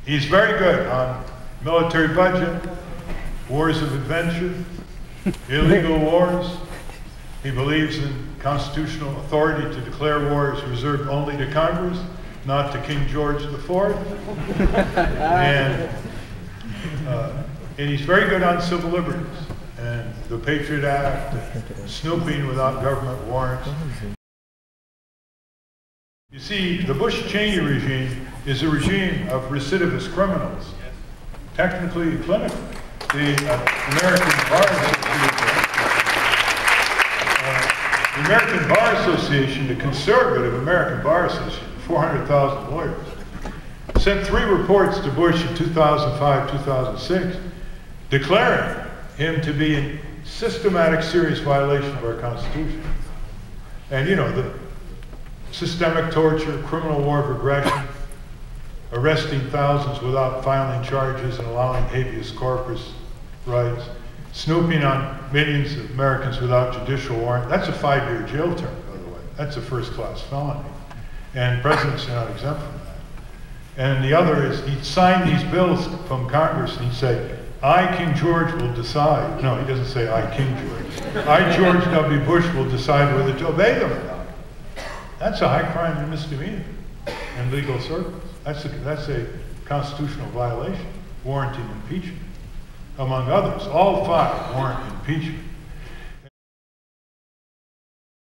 He's very good on military budget, wars of adventure, illegal wars. He believes in constitutional authority to declare war is reserved only to Congress, not to King George IV. And he's very good on civil liberties and the Patriot Act, snooping without government warrants. You see, the Bush-Cheney regime is a regime of recidivist criminals, technically, clinically. The American Bar Association, the conservative American Bar Association, 400,000 lawyers, sent 3 reports to Bush in 2005, 2006, declaring him to be in systematic, serious violation of our Constitution. And you know, the systemic torture, criminal war of aggression, arresting thousands without filing charges and allowing habeas corpus rights, snooping on millions of Americans without judicial warrant. That's a 5-year jail term, by the way. That's a first-class felony. And presidents are not exempt from that. And the other is, he'd sign these bills from Congress and he'd say, I, King George, will decide. No, he doesn't say, I, King George. I, George W. Bush, will decide whether to obey them or not. That's a high crime and misdemeanor in legal circles. That's a constitutional violation, warranting impeachment, among others. All 5 warrant impeachment.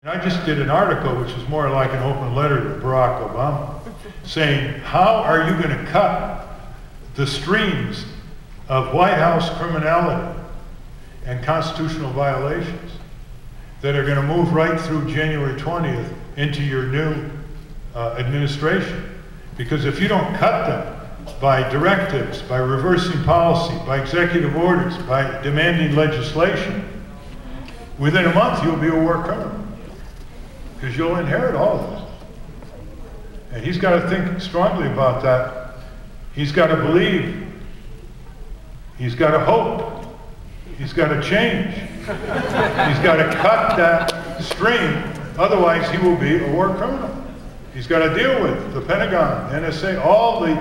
And I just did an article which is more like an open letter to Barack Obama, saying, how are you going to cut the streams of White House criminality and constitutional violations that are going to move right through January 20th into your new administration? Because if you don't cut them by directives, by reversing policy, by executive orders, by demanding legislation, within a month you'll be a war criminal. Because you'll inherit all of this. And he's got to think strongly about that. He's got to believe. He's got to hope. He's got to change. He's got to cut that stream, otherwise he will be a war criminal. He's got to deal with the Pentagon, NSA, all the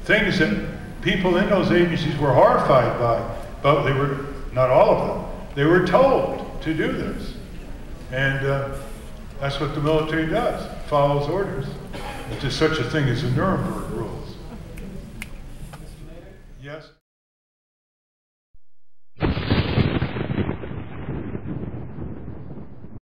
things that people in those agencies were horrified by, but they were, not all of them, they were told to do this. And that's what the military does, follows orders. There's such a thing as a Nuremberg